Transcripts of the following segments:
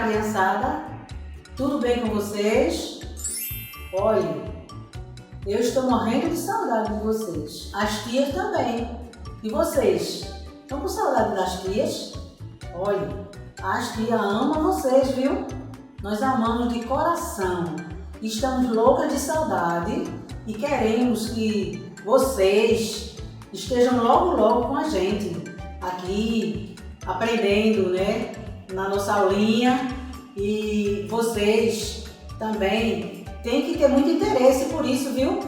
criançada, tudo bem com vocês? Olha, eu estou morrendo de saudade de vocês. As tias também. E vocês? Estão com saudade das tias? Olha, as tias amam vocês, viu? Nós amamos de coração. Estamos loucas de saudade e queremos que vocês estejam logo com a gente aqui, aprendendo, né? Na nossa aulinha, e vocês também têm que ter muito interesse por isso, viu?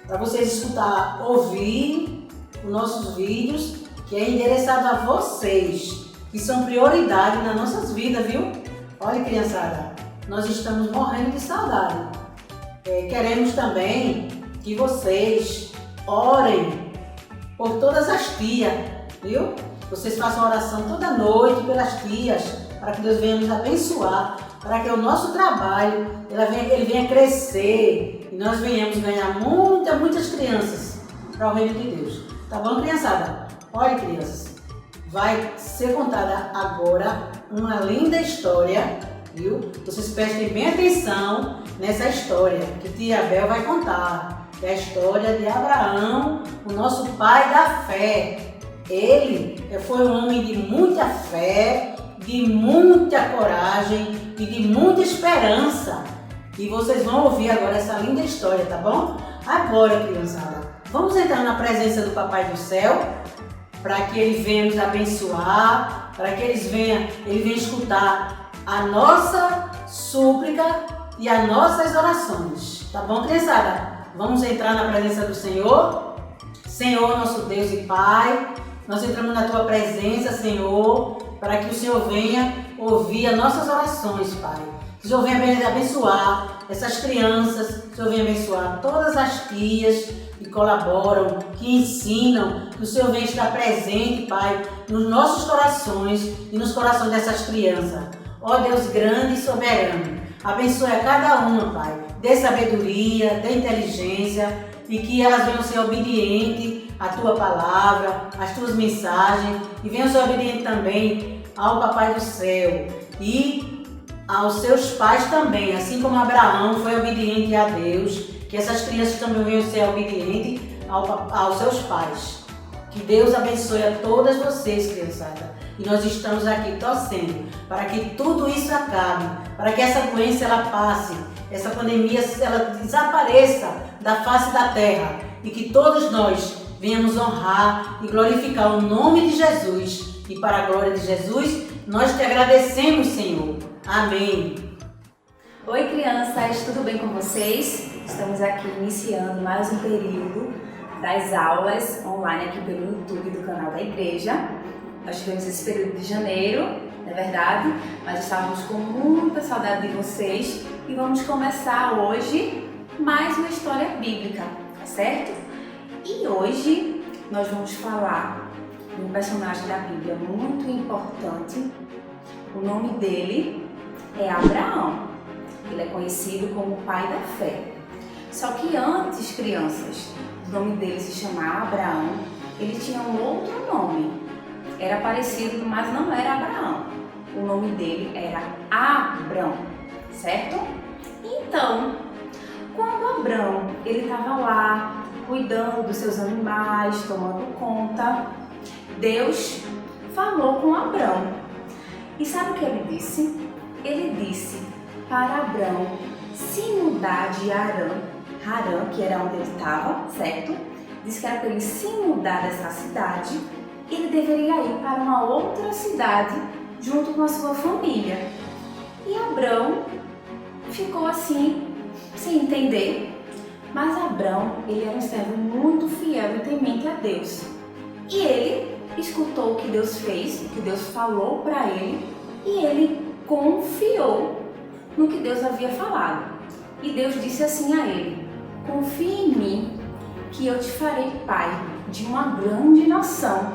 Para vocês escutar, ouvir os nossos vídeos, que é endereçado a vocês, que são prioridade nas nossas vidas, viu? Olha, criançada, nós estamos morrendo de saudade. Queremos também que vocês orem por todas as tias, viu? Vocês façam oração toda noite pelas tias, para que Deus venha nos abençoar, para que o nosso trabalho ele venha crescer e nós venhamos ganhar muitas crianças para o reino de Deus. Tá bom, criançada? Olha, crianças, vai ser contada agora uma linda história, viu? Vocês prestem bem atenção nessa história que tia Bel vai contar, que é a história de Abraão, o nosso pai da fé. Ele foi um homem de muita fé, de muita coragem e de muita esperança. E vocês vão ouvir agora essa linda história, tá bom? Agora, criançada, vamos entrar na presença do Papai do Céu, para que ele venha nos abençoar, para que ele venha escutar a nossa súplica e as nossas orações. Tá bom, criançada? Vamos entrar na presença do Senhor. Senhor, nosso Deus e Pai, nós entramos na Tua presença, Senhor, para que o Senhor venha ouvir as nossas orações, Pai. Que o Senhor venha abençoar essas crianças, que o Senhor venha abençoar todas as tias que colaboram, que ensinam, que o Senhor venha estar presente, Pai, nos nossos corações e nos corações dessas crianças. Ó Deus grande e soberano, abençoe a cada uma, Pai, dê sabedoria, dê inteligência e que elas venham ser obedientes à Tua palavra, às Tuas mensagens e venham ser obedientes também ao Papai do Céu e aos seus pais também, assim como Abraão foi obediente a Deus, que essas crianças também venham ser obedientes aos seus pais. Que Deus abençoe a todas vocês, criançada. E nós estamos aqui torcendo para que tudo isso acabe, para que essa doença ela passe, essa pandemia ela desapareça da face da terra e que todos nós venhamos honrar e glorificar o nome de Jesus. E para a glória de Jesus, nós te agradecemos, Senhor. Amém. Oi, crianças, tudo bem com vocês? Estamos aqui iniciando mais um período das aulas online aqui pelo YouTube do canal da igreja. Nós tivemos esse período de janeiro, não é verdade? Mas estávamos com muita saudade de vocês e vamos começar hoje mais uma história bíblica, tá certo? E hoje nós vamos falar de um personagem da Bíblia muito importante. O nome dele é Abraão. Ele é conhecido como o pai da fé. Só que antes, crianças, o nome dele se chamar Abraão, ele tinha um outro nome. Era parecido, mas não era Abraão. O nome dele era Abrão, certo? Então, quando Abrão ele estava lá cuidando dos seus animais, tomando conta, Deus falou com Abrão. E sabe o que ele disse? Ele disse para Abrão se mudar de Harã, que era onde ele estava, certo? Disse que era para ele se mudar dessa cidade. Ele deveria ir para uma outra cidade junto com a sua família. E Abrão ficou assim, sem entender. Mas Abrão, ele era um servo muito fiel e temente a Deus. E ele escutou o que Deus fez, o que Deus falou para ele, e ele confiou no que Deus havia falado. E Deus disse assim a ele: confie em mim, que eu te farei pai de uma grande nação.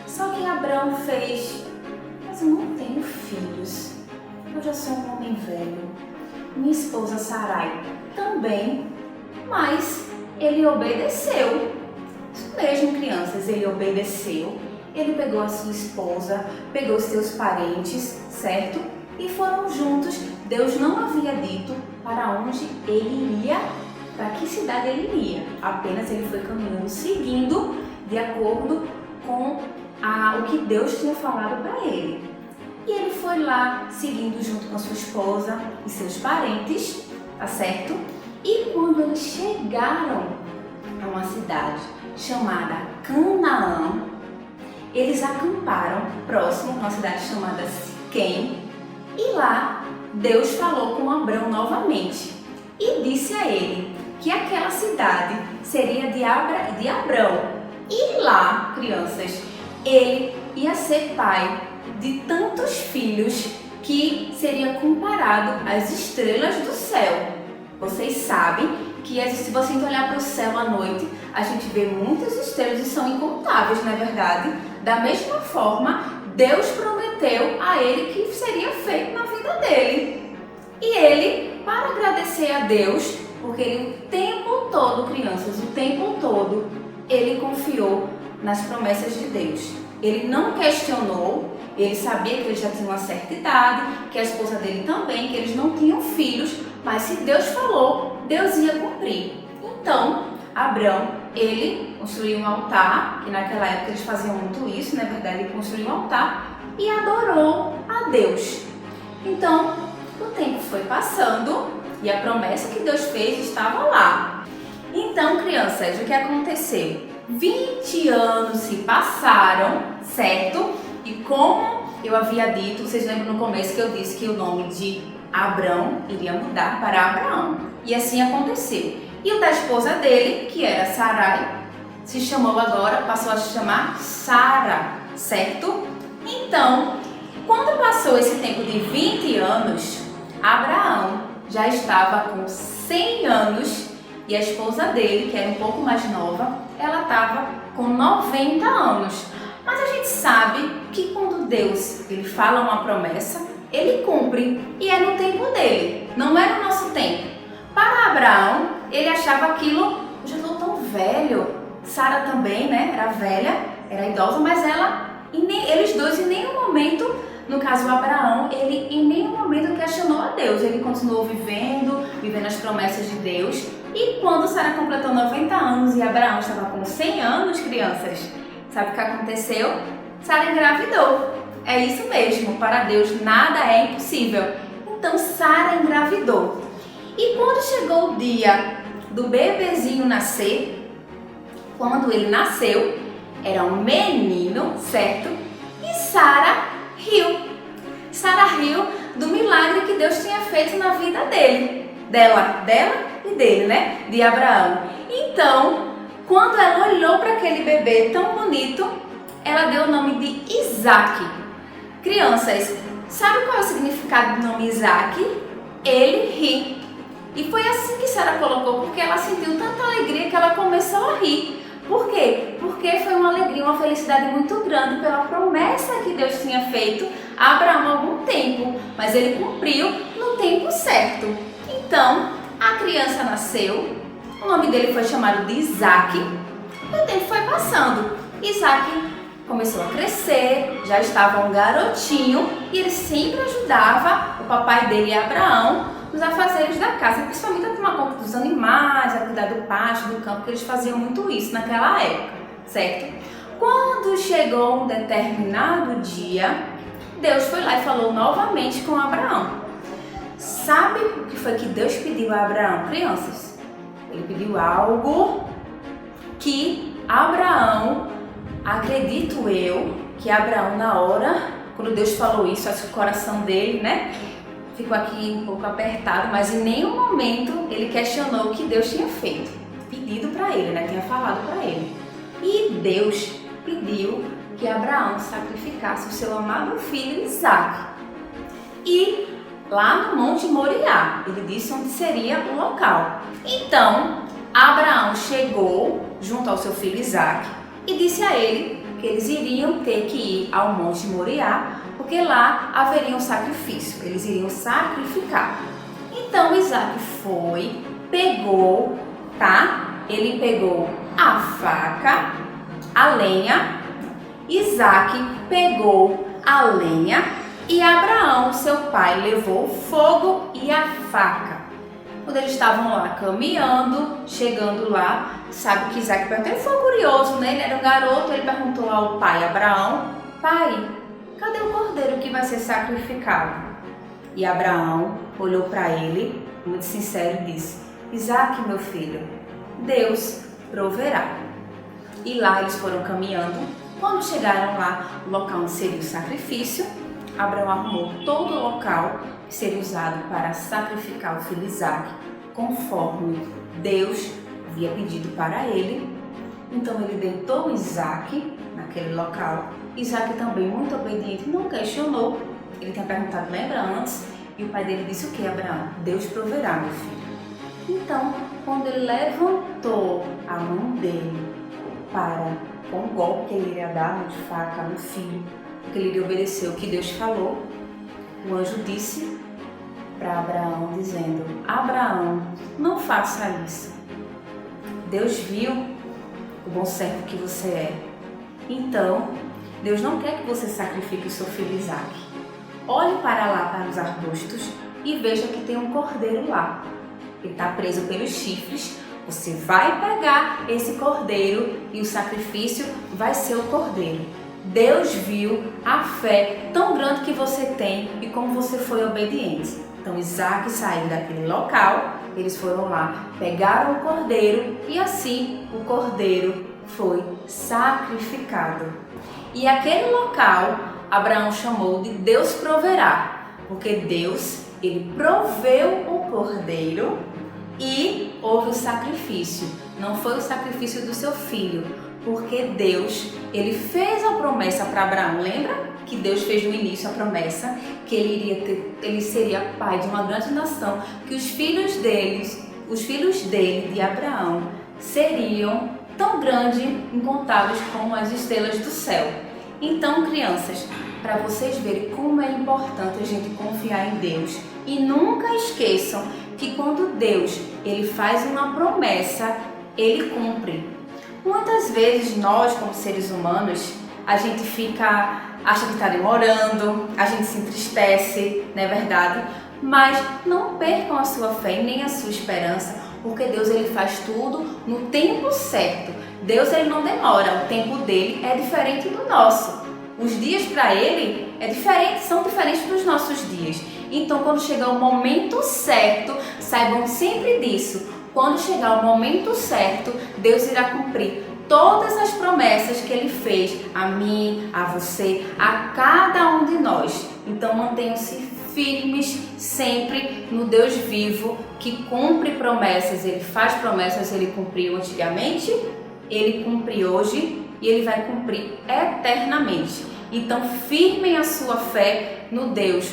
Só que Abrão fez: mas eu não tenho filhos, eu já sou um homem velho, minha esposa Sarai também. Mas ele obedeceu. Isso mesmo, crianças, ele obedeceu. Ele pegou a sua esposa, pegou os seus parentes, certo? e foram juntos. Deus não havia dito para onde ele iria, para que cidade ele iria. Apenas ele foi caminhando, seguindo de acordo com o que Deus tinha falado para ele. E ele foi lá, seguindo junto com a sua esposa e seus parentes, tá certo? E quando eles chegaram a uma cidade chamada Canaã, eles acamparam próximo a uma cidade chamada Siquém, e lá Deus falou com Abrão novamente e disse a ele que aquela cidade seria de Abrão, e lá, crianças, ele ia ser pai de tantos filhos que seria comparado às estrelas do céu. Vocês sabem que se você olhar para o céu à noite, a gente vê muitas estrelas e são incontáveis, não é verdade? Da mesma forma, Deus prometeu a ele que seria feito na vida dele. E ele, para agradecer a Deus, porque ele o tempo todo, crianças, o tempo todo, ele confiou nas promessas de Deus. Ele não questionou, ele sabia que ele já tinha uma certa idade, que a esposa dele também, que eles não tinham filhos, mas se Deus falou, Deus ia cumprir. Então, Abrão, ele construiu um altar, que naquela época eles faziam muito isso, na verdade, ele construiu um altar e adorou a Deus. Então, o tempo foi passando e a promessa que Deus fez estava lá. Então, crianças, o que aconteceu? 20 anos se passaram, certo? E como eu havia dito, vocês lembram no começo que eu disse que o nome de Abrão iria mudar para Abraão. E assim aconteceu. E o da esposa dele, que era Sarai, se chamou agora, passou a se chamar Sara, certo? Então, quando passou esse tempo de 20 anos, Abraão já estava com 100 anos e a esposa dele, que era um pouco mais nova, ela estava com 90 anos. Mas a gente sabe que quando Deus ele fala uma promessa, ele cumpre e é no tempo dele, não é no nosso tempo. Para Abraão, ele achava aquilo, eu já estou tão velho. Sara também, né, era velha, era idosa, mas eles dois em nenhum momento, no caso Abraão, ele em nenhum momento questionou a Deus. Ele continuou vivendo as promessas de Deus. E quando Sara completou 90 anos e Abraão estava com 100 anos, crianças, sabe o que aconteceu? Sara engravidou. É isso mesmo, para Deus nada é impossível. Então Sara engravidou. E quando chegou o dia do bebezinho nascer, quando ele nasceu, era um menino, certo? E Sara riu. Sara riu do milagre que Deus tinha feito na vida dela e dele, né? De Abraão. Então, quando ela olhou para aquele bebê tão bonito, ela deu o nome de Isaac. Crianças, sabe qual é o significado do nome Isaac? Ele ri. E foi assim que Sara colocou, porque ela sentiu tanta alegria que ela começou a rir. Por quê? Porque foi uma alegria, uma felicidade muito grande pela promessa que Deus tinha feito a Abraão há algum tempo, mas ele cumpriu no tempo certo. Então, a criança nasceu, o nome dele foi chamado de Isaac, e o tempo foi passando. Isaac começou a crescer, já estava um garotinho, e ele sempre ajudava o papai dele, Abraão, nos afazeres da casa, principalmente a tomar conta dos animais, a cuidar do pátio, do campo, porque eles faziam muito isso naquela época, certo? Quando chegou um determinado dia, Deus foi lá e falou novamente com Abraão. Sabe o que foi que Deus pediu a Abraão, crianças? Ele pediu algo que Abraão, acredito eu, que Abraão na hora, quando Deus falou isso, acho que o coração dele, né? Ficou aqui um pouco apertado, mas em nenhum momento ele questionou o que Deus tinha feito, pedido para ele, né? Tinha falado para ele. E Deus pediu que Abraão sacrificasse o seu amado filho Isaac. E lá no Monte Moriá, ele disse onde seria o local. Então, Abraão chegou junto ao seu filho Isaac e disse a ele que eles iriam ter que ir ao Monte Moriá, porque lá haveria um sacrifício, eles iriam sacrificar. Então Isaac foi, pegou, Ele pegou a faca, a lenha, Isaac pegou a lenha E Abraão, seu pai, levou o fogo e a faca. Quando eles estavam lá caminhando, chegando lá, sabe que Isaac perguntou, ele foi curioso, né? Ele era um garoto, ele perguntou ao pai Abraão, pai, cadê o cordeiro que vai ser sacrificado? E Abraão olhou para ele, muito sincero, e disse, Isaac, meu filho, Deus proverá. E lá eles foram caminhando. Quando chegaram lá, o local onde seria o sacrifício, Abraão arrumou todo o local que seria usado para sacrificar o filho Isaac, conforme Deus havia pedido para ele. Então ele deitou Isaac naquele local. Isaac também, muito obediente, não questionou. Ele tinha perguntado, lembra antes? E o pai dele disse o que, Abraão? Deus proverá, meu filho. Então, quando ele levantou a mão dele com o golpe que ele iria dar de faca no filho, porque ele iria obedecer o que Deus falou, o anjo disse para Abraão, dizendo, Abraão, não faça isso. Deus viu o bom servo que você é. Então, Deus não quer que você sacrifique o seu filho Isaac. Olhe para lá, para os arbustos, e veja que tem um cordeiro lá. Ele está preso pelos chifres. Você vai pegar esse cordeiro e o sacrifício vai ser o cordeiro. Deus viu a fé tão grande que você tem e como você foi obediente. Então Isaac saiu daquele local, eles foram lá, pegaram o cordeiro e assim o cordeiro foi sacrificado. E aquele local Abraão chamou de Deus proverá, porque Deus, ele proveu o cordeiro e houve o sacrifício. Não foi o sacrifício do seu filho, porque Deus, ele fez a promessa para Abraão. Lembra que Deus fez no início a promessa que ele seria pai de uma grande nação, que os filhos dele, de Abraão, seriam tão grandes, incontáveis como as estrelas do céu. Então, crianças, para vocês verem como é importante a gente confiar em Deus, e nunca esqueçam que quando Deus ele faz uma promessa, ele cumpre. Muitas vezes nós, como seres humanos, a gente acha que está demorando, a gente se entristece, não é verdade? Mas não percam a sua fé nem a sua esperança, porque Deus ele faz tudo no tempo certo. Deus ele não demora, o tempo dele é diferente do nosso. Os dias para ele são diferentes dos nossos dias. Então, quando chegar o momento certo, saibam sempre disso. Quando chegar o momento certo, Deus irá cumprir todas as promessas que Ele fez a mim, a você, a cada um de nós. Então, mantenham-se firmes sempre no Deus vivo, que cumpre promessas. Ele faz promessas, Ele cumpriu antigamente, Ele cumpre hoje e Ele vai cumprir eternamente. Então, firmem a sua fé no Deus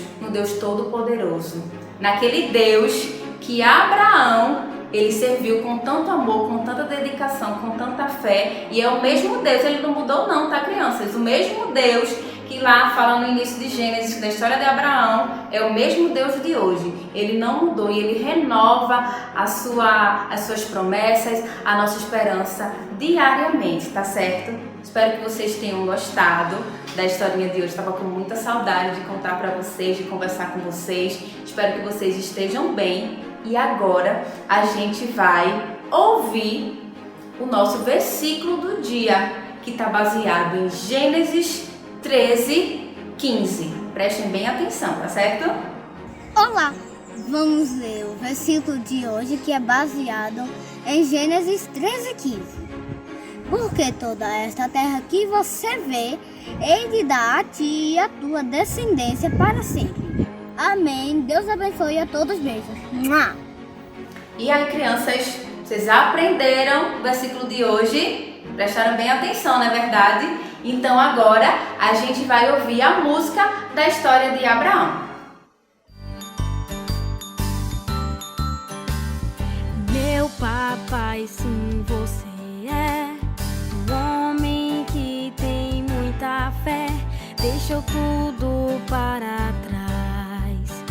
Todo-Poderoso. Naquele Deus que Abraão, ele serviu com tanto amor, com tanta dedicação, com tanta fé. E é o mesmo Deus, ele não mudou não, tá, crianças? O mesmo Deus que lá fala no início de Gênesis, da história de Abraão, é o mesmo Deus de hoje. Ele não mudou e ele renova as suas promessas, a nossa esperança diariamente, tá certo? Espero que vocês tenham gostado da historinha de hoje. Estava com muita saudade de contar para vocês, de conversar com vocês. Espero que vocês estejam bem. E agora a gente vai ouvir o nosso versículo do dia, que está baseado em Gênesis 13:15. Prestem bem atenção, tá certo? Olá! Vamos ler o versículo de hoje, que é baseado em Gênesis 13:15. Porque toda esta terra que você vê, hei de dar a ti e a tua descendência para sempre. Amém. Deus abençoe a todos. Beijos. Mua! E aí, crianças, vocês aprenderam o versículo de hoje? Prestaram bem atenção, não é verdade? Então agora a gente vai ouvir a música da história de Abraão. Meu papai, sim, você é um homem que tem muita fé. Deixou tudo para trás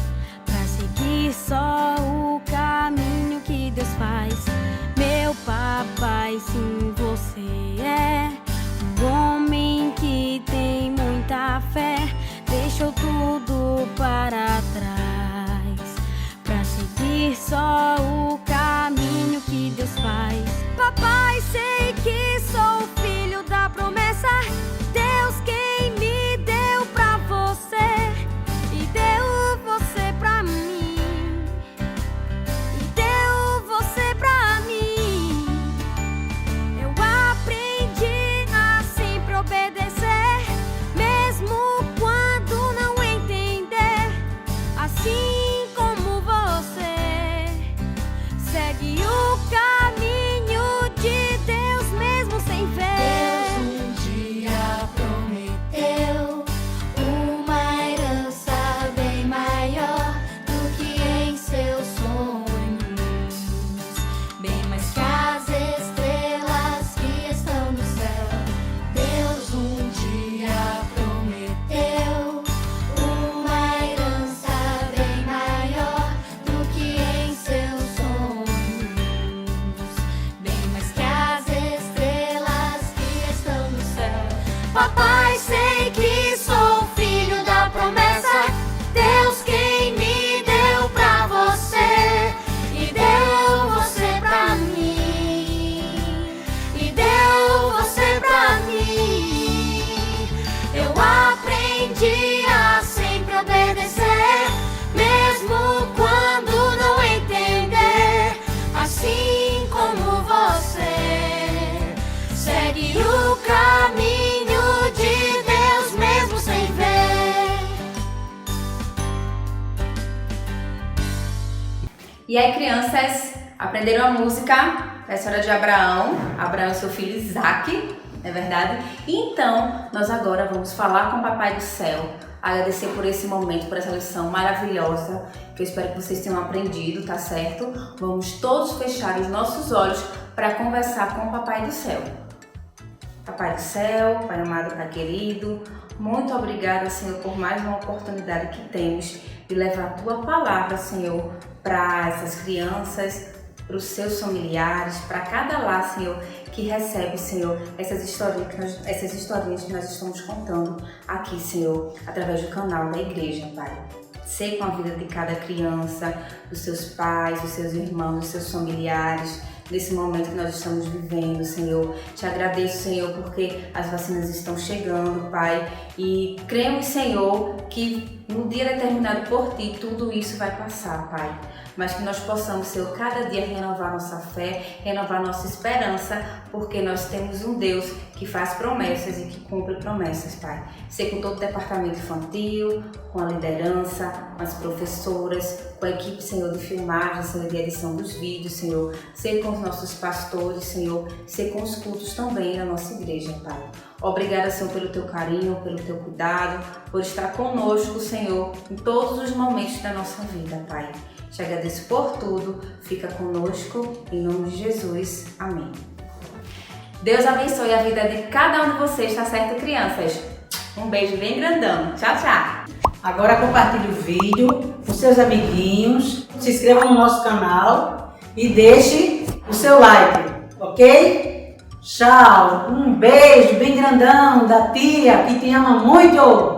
pra seguir só o caminho que Deus faz. Meu papai, sim, você é um homem que tem muita fé. Deixou tudo tudo para trás, pra seguir só o caminho que Deus faz. Papai, sei que sou filho da promessa, Deus quem me deu pra você e deu você pra mim, e deu você pra mim. Eu aprendi a sempre obedecer, mesmo quando não entender, assim como você segue o caminho de Deus mesmo sem ver. Deus um dia prometeu uma herança bem maior do que em seus sonhos, bem mais que as estrelas que estão no céu. Deus um dia prometeu uma herança bem maior do que em seus sonhos, bem mais que as estrelas que estão no céu. Papai, sei que sou filho da promessa, Deus quem me deu pra você e deu você pra mim, e deu você pra mim. Eu aprendi a sempre obedecer, mesmo quando não entender, assim como você segue o caminho de Deus mesmo sem ver. E aí, crianças, aprenderam a música da história de Abraão? Abraão e seu filho Isaac, não é verdade? Então, nós agora vamos falar com o Papai do Céu, agradecer por esse momento, por essa lição maravilhosa, que eu espero que vocês tenham aprendido, tá certo? Vamos todos fechar os nossos olhos para conversar com o Papai do Céu. Papai do Céu, Pai amado, Pai querido, muito obrigada, Senhor, por mais uma oportunidade que temos de levar a Tua Palavra, Senhor, para essas crianças, para os seus familiares, para cada lar, Senhor, que recebe, Senhor, essas historinhas que nós estamos contando aqui, Senhor, através do canal da igreja, Pai. Sei com a vida de cada criança, dos seus pais, dos seus irmãos, dos seus familiares, nesse momento que nós estamos vivendo, Senhor. Te agradeço, Senhor, porque as vacinas estão chegando, Pai, e cremos, Senhor, que no dia determinado por Ti, tudo isso vai passar, Pai. Mas que nós possamos, Senhor, cada dia renovar nossa fé, renovar nossa esperança, porque nós temos um Deus que faz promessas e que cumpre promessas, Pai. Sei com todo o departamento infantil, com a liderança, com as professoras, com a equipe, Senhor, de filmagem, Senhor, de edição dos vídeos, Senhor. Sei com os nossos pastores, Senhor. Sei com os cultos também na nossa igreja, Pai. Obrigada, Senhor, pelo Teu carinho, pelo Teu cuidado, por estar conosco, Senhor, em todos os momentos da nossa vida, Pai. Te agradeço por tudo, fica conosco, em nome de Jesus, amém. Deus abençoe a vida de cada um de vocês, tá certo, crianças? Um beijo bem grandão, tchau, tchau! Agora compartilhe o vídeo com seus amiguinhos, se inscreva no nosso canal e deixe o seu like, ok? Tchau! Um beijo bem grandão da tia que te ama muito!